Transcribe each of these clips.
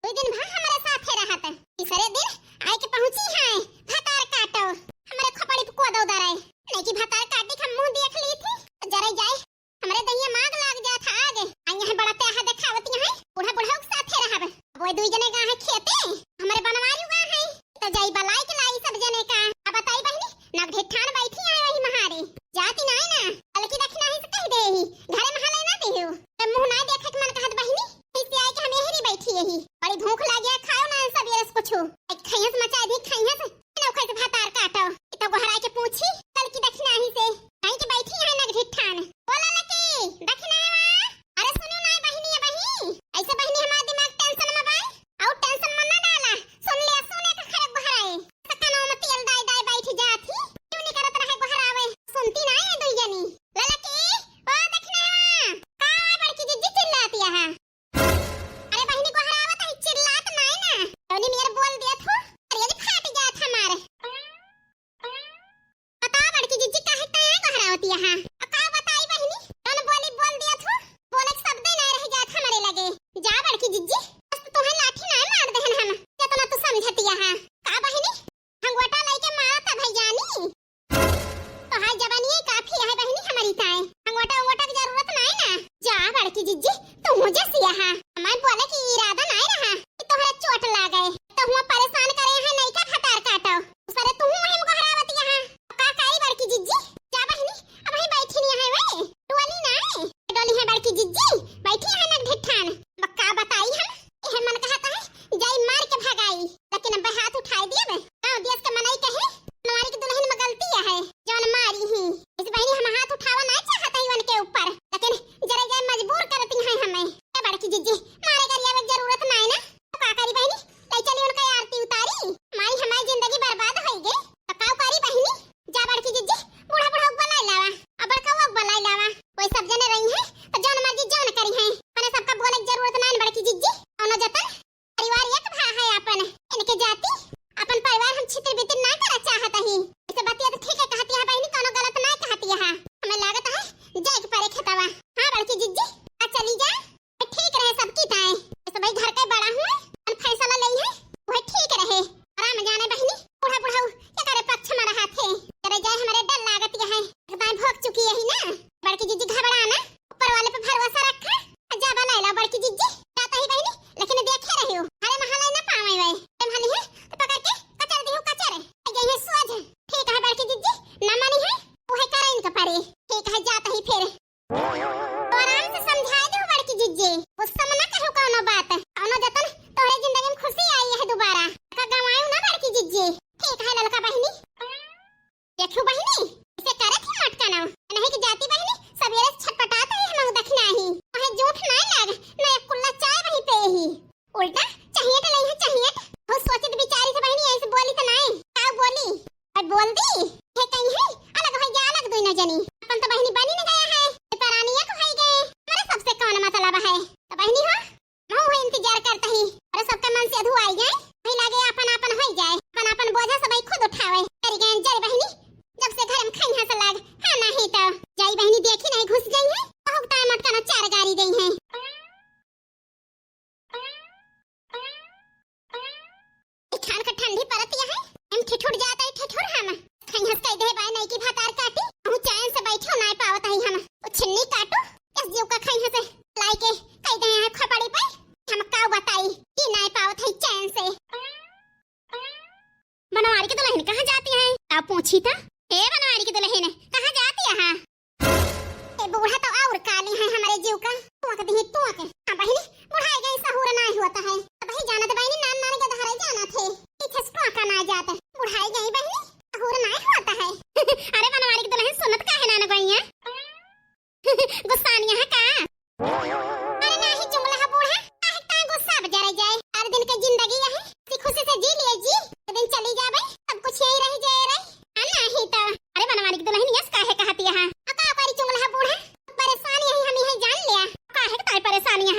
दो दिन भा हमारे साथे रहत तीसरे दिन आए के पहुंची है भातार काटो हमारे खपड़ी पे कोदा उधर आए नहीं कि भातार काटी हम मुंह देख ली थी जरा जाए हमारे दहिया मांग लाग जा था आगे आई है बड़ा तेहा देखावती है बूढ़ा बूढ़ा के साथे रहब वो दुई जने गा है खेते हमारे बनवारी गा है तो जाई बलाई के लाई सब जने का अब बताई बहनी ना ढेठान बैठी है वही महारे जाती ना है ना अलकी दखना ही से कह दे ही घरे महले ना देहु तो मुंह ना देखे के मन कहत बहनी इसे आई के हम यही बैठी यही बड़ी भूख लागिया खाओ ना सब ये कुछ खैयस मचाई दी खैयस ना खै से भातार काटो तो गोहराई के पूछी कल की दखना ही से कहीं के बैठी है ना ढेठान बोला लकी दखना है अरे सुनो ना बहनी ऐसे बहनी हमारा दिमाग टेंशन में बाई और टेंशन में ना डाला सुन ले सुने के खरे गोहराई सकनो में तेल दाई दाई बैठी जाती क्यों नहीं करत रहे गोहरावे सुनती ना है दुई जनी ललकी ओ दखना का बड़की जिज्जी चिल्लाती है अरे बहनी गोहरावा तो चिल्लात ना है ना तोनी मेरे बोल दिया थो अरे ये फाट जात हमारे बता बड़की जिज्जी काहे तय गोहरावती है का बताई बहनी तोने बोल दिया थो बोले शब्द ना रह जात हमारे लगे जा बड़की जिज्जी बस तुम्हें लाठी ना मार देहन हम कितना तू समझती है का बहनी हंगोटा लेके मारता भाई जानी तो हाय जवानी काफी है बहनी हमारी ताए हंगोटा की जरूरत ना है ना जा बड़की जिज्जी तू मुझे सिया है हमारे बोले की इरादा ना रहा कि तोहरा चोट लागे तो हम परेशान करे हैं नहीं का खतार काटो सारे तू हम गोहरावती है का काई बड़की जिज्जी जा बहनी अब ही बैठी नहीं है वे डोली ना डोली है बड़की जिज्जी बैठी है ना ढेठान बक्का बताई हम यह मन कहता है जाई मार के भगाई लेकिन अब हाथ उठाई दिए बे गांव देश के मनाई कहे हमारी की दुल्हन में गलती है जौन मारी ही इस बहनी हम हाथ उठावा ना चाहता ही उनके ऊपर लेकिन जरा जाए मजबूर करती हैं हमें ए बड़की जिज्जी मारे करिया में जरूरत ना है ना तो का करी बहनी ले चली उनका आरती उतारी मारी हमारी जिंदगी बर्बाद हो गई तो का करी बहनी जा बड़की जिज्जी बूढ़ा बूढ़ा बलाई लावा अब बड़का वो बलाई लावा कोई सब जने रही है तो जौन मर्जी जौन करी है मने सबका बोले की जरूरत ना है बड़की जिज्जी औनो जतन परिवार एक भा है अपन इनके जाति अपन परिवार हम छितर बितर ना करा चाहत ही इसे बतिया तो ठीक है कहती है बहनी कोनो गलत ना कहती है हमें लागत है जाए के परे खेतवा हां बड़की जिज्जी आ चली जा ठीक रहे सबकी ताए तो भाई घर के बड़ा हूं और फैसला लई है वो ठीक रहे आराम जाने बहनी बूढ़ा बूढ़ा क्या करे पक्ष में रहा थे करे जाए हमारे डर लागत है एकदम भोग चुकी है ना बड़की जिज्जी घबराना ऊपर वाले पे भरोसा रखा जा बना ला बड़की जिज्जी जाता ही बहनी लेकिन देखे रही हूं अरे महला ना पावे वे तुम हली है तो पकड़ के कचर दी हूं कचरे गई है सोच ठीक है बड़की जिज्जी ना मानी है वो है करे इनका परे ठीक है जाता ही फिर तो आराम से समझा दे बड़की जिज्जी गुस्सा में ना कहो कोनो बात कोनो जतन तोरे जिंदगी में खुशी आई है दोबारा का गवाऊं ना बड़की जिज्जी ठीक है ललका बहनी देखो बहनी इसे करे थी मटका ना नहीं कि जाती बहनी सवेरे छटपटाता है हम दखना ही वह झूठ ना लाग ना एक कुल्ला चाय वही पे ही उल्टा चाहिए तो नहीं है चाहिए वो सोचत बेचारी से बहनी ऐसे बोली तो नहीं का बोली और बोल दी है कहीं है अलग है या अलग दोई ना जनी अपन तो बहनी बनी न गया है परानिया को है गए मेरे सबसे कौन मतलब है तो बहनी हो मैं इंतजार करता ही और सबका मन से अधू आई जाए नहीं लागे अपन हो जाए अपन बोझा सब खुद उठावे करी गए जय बहनी जब से घर में खाई है से लाग हां नहीं तो जाई बहनी देखी नहीं घुस गई है बहुत टाइम मटका चार गाड़ी गई है खान का ठंडी परत है हम ठिठुर जाता है ठिठुर हम खाई हंस कह दे भाई नहीं की भातार काटी हम चैन से बैठो नहीं पावत है हम वो छिन्नी काटो इस जीव का खाई हंस लाई के कह दे हैं खपड़ी पे हम का बताई कि नहीं पावत है चैन से बनवारी की दुल्हन कहां जाती है आप पूछी था ए बनवारी की दुल्हन कहां जाती है ए बूढ़ा तो और काली है हमारे जीव का तू कहती है तू के हां बहनी बुढ़ाई गई सहूर ना होता है तो भाई जाना तो बहनी नान नानी के धरे जाना थे पीछे से का ना जाता बुढ़ाई गई बहनी सहूर ना होता है अरे बनवारी की दुल्हन सुनत काहे ना गईया गुस्सानिया है का अरे नहीं जुमला है बूढ़ा काहे ता गुस्सा बजा जाए हर दिन की जिंदगी है सी खुशी से जी लिए जी दिन चली जा भाई सब कुछ यही रह जाए रे नहीं तो अरे बनवारी की दुल्हन यस काहे कहती है का करी जुमला है बूढ़ा परेशानी है हम यही जान लिया काहे ताई परेशानी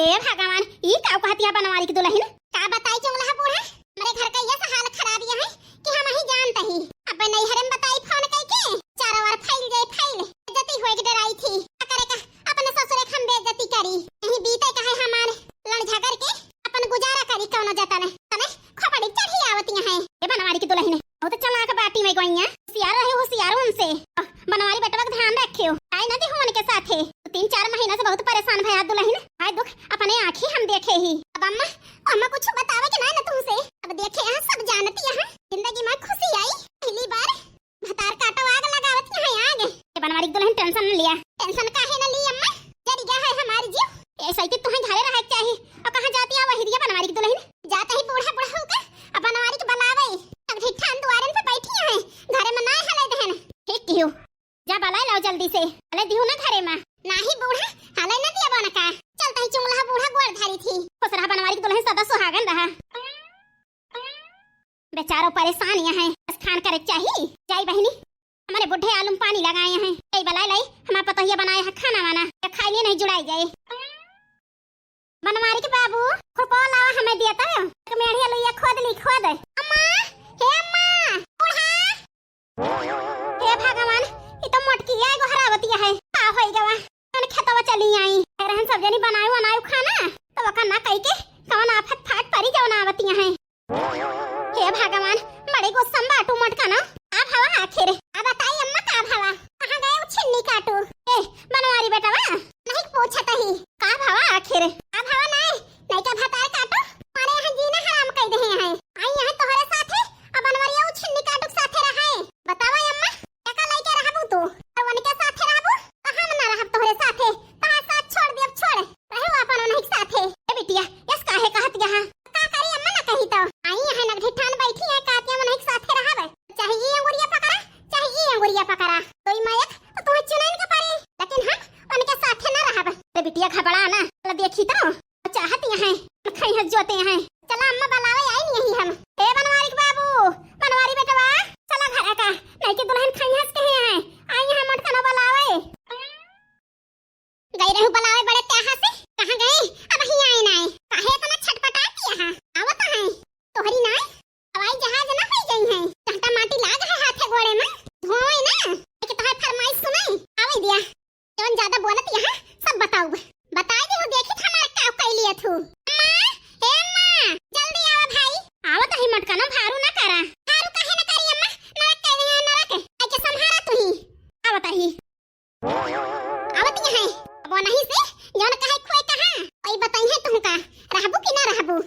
हे भगवान ई का कहतिया बनवारी की दुल्हन का बताई चुगला बूढ़ा मेरे घर का ये हाल खराब है कि हम ही जानता ही अब नहीं हरम बताई फोन कई के चारों ओर फैल बेइज्जती होए के डराई थी करे का अपने ससुरे खम बेइज्जती करी नहीं बीते कहे हमार लड़ झगड़ के अपन गुजारा करी कौन जाता ने तने खोपड़ी चढ़ी आवती है ये बनवारी की दुल्हन बहुत चलाक बाटी में गईया होशियार उनसे बनवारी बेटवा का ध्यान रखियो आई नदी होने के साथ है 3-4 महीना से बहुत परेशान भया दुल्हन हाय दुख अपने आंखें हम देखे ही अब अम्मा कुछ बतावे के ना तुमसे अब देखे यहाँ सब जानती है जिंदगी में खुशी आई पहली बार भतार काटो आग लगावत है आग ये बनवारी दुल्हन टेंशन न लिया टेंशन काहे न ली अम्मा जड़ी गया है हमारी जीव ऐसा ही तुम्हें घरे रह चाहिए और कहां जाती है वही दिया बनवारी की दुल्हन जाता ही बूढ़ा होकर अब बनवारी के बनावे अब ठिठान दुआरन पे बैठी है घरे में ना हले दहन ठीक कियो जा बलाई लाओ जल्दी से हले दियो ना घरे में नाही बूढ़ा हले न दिया बना का चलता ही चुंगला बूढ़ा गोड़ धारी थी खुसरा बनवारी की दुल्हन सदा सुहागन रहा बेचारो परेशान यहाँ है खान करे चाहिए जाई बहनी हमारे बुढ़े आलू पानी लगाए हैं कई बलाई लाई हमारा पतोहिया बनाया है खाना वाना खाई नहीं जुड़ाई जाए बनवारी के बाबू खुरपा लावा हमें दिया था मेढ़िया लुइया खोद अम्मा हे अम्मा बूढ़ा हे भगवान ये तो मोटकी है एगो हरावतिया है का होई गवा मैंने खेतवा चली आई रहन सब जनी बनायो खाना तो वका ना कई के कौन आफत फाट परी जवन आवतिया है हे भगवान बड़े गुस्सा बाटू मटका ना आप हवा आखिर अब बताई अम्मा का भावा कहां गए छिन्नी काटू ए बनवारी बेटावा नहीं पूछता ही का भावा आखिर अब हवा नहीं का भतार काटू मारे यहां जीना हराम कई दे हैं आई यहां तोहरे साथे अब बनवारिया छिन्नी काटू साथे रहा है बतावा अम्मा का लाई के रहबू तू और वन के साथे रहबू कहां ना रहब तोहरे साथे कहां साथ छोड़ दे अब छोड़ रहे अपन नहीं साथे ए बिटिया यस काहे कहत यहां का करी अम्मा ना कही तो आई यहां नग ठिठान बैठी है कातिया मन एक साथे रहब चाहे ये अंगुरिया पकड़ा तो ई मायक तो तू चुनैन के पारी लेकिन हम उनके साथे ना रहब रे बिटिया घबरा ना ल देखी तो चाहती है खई हज जोते हैं चला अम्मा बुलावे आई नहीं हम ए बनवारी के बाबू बनवारी बेटवा चला घर का नहीं कि दुल्हन खई हज के हैं आई यहां मटका न बुलावे गई रहू बुलावे बड़े त्याहा से कहां गए अब ही आए ना काहे इतना छटपटाती है आवत है तोहरी ना हवाई जहाज ना हो गई है टहटा माटी लाग है हाथे गोड़े में धोए ना कि तोहर फरमाइश सुनाई आवे दिया जवन ज्यादा बोलत यहां सब बताऊ बता दे देखी हमारे का कई लिए थू अम्मा ए अम्मा जल्दी आओ भाई आवत ही मटका ना भारू ना करा भारू काहे ना करी अम्मा नरक कह रही है नरक आई के संहारा तू ही आवत ही आवत ही है अब नहीं से जवन कहे खोए कहां ओई बताई है तुमका रहबू कि ना रहबू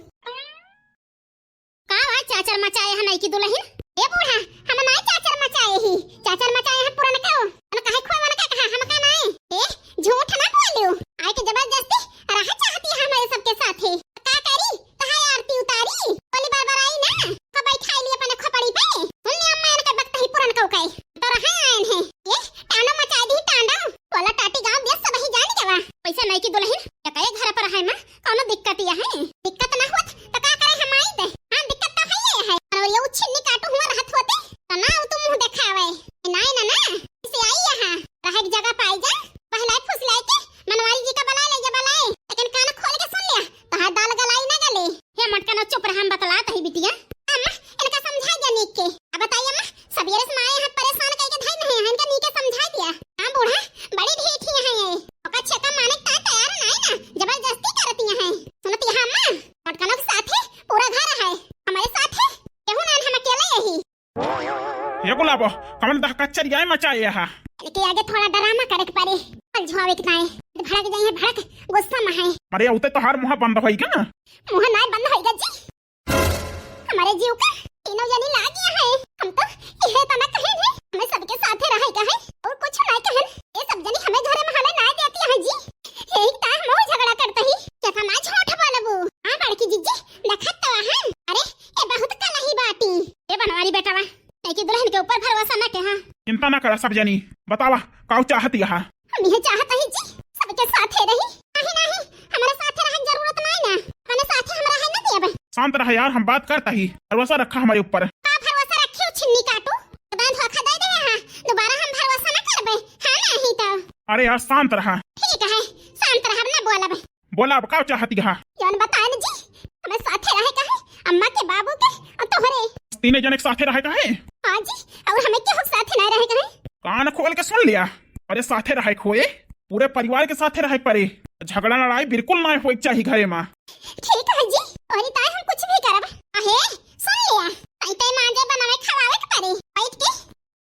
का वा चाचर मचाए है नहीं की दुल्हन ए बूढ़ा हम नहीं चाचर मचाए ही चाचर मचाए है पुराना का अन कहे खोए मन का कहा हम का नहीं ए झूठ ना बोलियो आई के जबरदस्ती रहा चाहती है हमारे सबके साथ है का करी तहां आरती उतारी बोली बरबराई ना का बैठाई लिए अपने खोपड़ी पे उन्ने अम्मा ने का बकता ही पुरान का उकाई तो रहा आयन है ये टांडो मचाई दी टांडो बोला टाटी गांव देश सब ही जान जावा पैसा नहीं की दुल्हन या कहे घर पर है ना कोनो दिक्कत या है दिक्कत ना होत तो का करे हम आई दे हां दिक्कत तो है और ये छिन्नी काटू हुआ रहत होते तो ना तुम मुंह दिखावे नहीं ना इसे आई यहां रहे की जगह पाई जा पहले फुसलाई के मनवारी जी का बुला ले जा बुलाए लेकिन कान खोल के सुन लिया तो हाथ दाल गलाई ना गले हे मटका ना चुप रह हम बतलात ही बिटिया अम्मा इनका समझा जाने के अब बताइए अम्मा सबेरे से माए हाथ परेशान करके धाई नहीं है इनका नीके समझा दिया हां बूढ़ा बड़ी ढीठी है ये ओका छका माने का तैयार नहीं ना जबरदस्ती करती है सुनती है अम्मा मटका ना साथ है पूरा घर है हमारे साथ है केहू ना हम अकेले यही ये गुलाबो कमन दा कचरिया मचाए हा के आगे थोड़ा ड्रामा करे के पारे पल झवावे के नाय भड़क जाई है भड़क गुस्सा में है अरे उते तो हर मुंह बंद होई के ना मुंह नाय बंद होएगा जी हमारे जीव का तीनों जनी लाग गया है हम तो ये तना कहे है हमें सबके साथ रहे का है और कुछ ना कहे ये सब जनी हमें घरे में हमें ना देती है जी एक ता मो झगड़ा करता ही क्या था ना झूठ बोलबू हां बड़की जीजी देखत तो है अरे ये बहुत कलही बाटी ये बनवारी बेटावा की दुल्हन के ऊपर भरोसा न के हां चिंता ना कर सब जनी बतावा काऊ चाहती है हम ये चाहता ही जी सबके साथ रही नहीं हमारे साथ रहने की जरूरत नहीं ना हमारे साथ हमरा है ना दिया शांत रह यार हम बात करता ही भरोसा रखा हमारे ऊपर का भरोसा रखियो छिन्नी काटू दान धोखा दे दे हां दोबारा हम भरोसा न करबे हां नहीं तो अरे यार शांत रहा ठीक है शांत रह ना बोलबे बोला अब का चाहती है? जौन बताए न जी, हमें साथे रहे का है, अम्मा के बाबू के और तोहरे। तीने जने के साथे रहे का है? हाँ जी, और हमें क्यों साथे नहीं रहे का है? कान खोल के सुन लिया। अरे साथे रहे खोए, पूरे परिवार के साथे रहे परे। झगड़ा लड़ाई बिल्कुल ना हो चाहिए घरे में। ठीक है जी, और ताई हम कुछ भी करब। आहे सुन लिया, ताई ताई मांजे बनावे खवावे के परे, बैठ के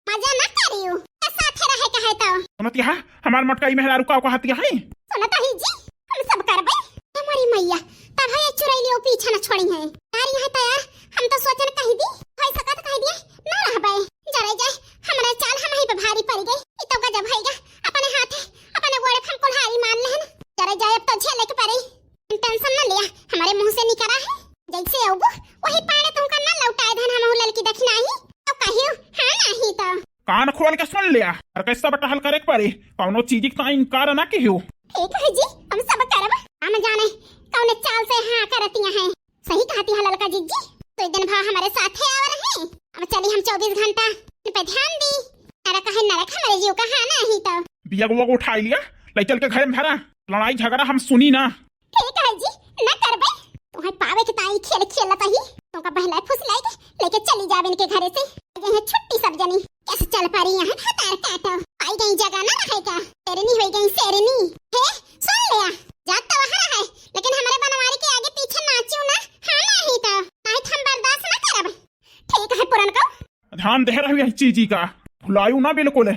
मजा ना करियो। साथे रहे का है तो सुनत यहाँ हमार मटकाई मेहरा रुका कहती है। सुनत ही जी, हम सब करबे। हमारी मैया तब है चुरैलियो पीछे न छोड़ी है। यार यहाँ तैयार हम तो सोचन कही दी, होई सकत कह दिए ना रहबे। जरे जाए हमरा चाल हम ही पे भारी पड़ गई। ई तो गजब हैगा, अपने हाथे अपने गोड़े हम कुल्हाड़ी मान लेहन। जरे जाए अब तो झेले के परे। टेंशन न लिया, हमारे मुंह से निकला है जैसे अबू वही पाड़े तुमका न लौटाए धन हम लड़की देखना ही तो कहियो हां नहीं तो। कान खोल के सुन लिया, और कैसा बटहल करे के परे, कौनो चीज का इनकार ना कियो। ठीक है जी, हम सब करब। हम जाने कौन चाल से हां करतियां हैं। सही कहती है ललका जीजी, तो दिन भर हमारे साथ है आवर है। अब चली हम 24 घंटा इन पे ध्यान दी। नरक है नरक हमारे जीव का हां नहीं तो। बिया को उठाई लिया, ले चल के घर में भरा। लड़ाई झगड़ा हम सुनी ना। ठीक है जी, न करबे। तुम्हें पावे के ताई खेल खेलता ही तुमका बहला फुसलाई के लेके चली जावे इनके घरे से। ये छुट्टी सब जनी कैसे चल पा रही यहाँ हतार काटो। आई गई जगह ना रहेगा, तेरनी हो गई शेरनी है। सुन लिया, जात तो वहाँ है, लेकिन हमारे बनवारी के आगे पीछे नाचू ना हाँ नहीं तो नहीं हम बर्दाश्त न करब। ठीक है पुरन को ध्यान दे रही है चीजी का, भुलायू ना बिल्कुल।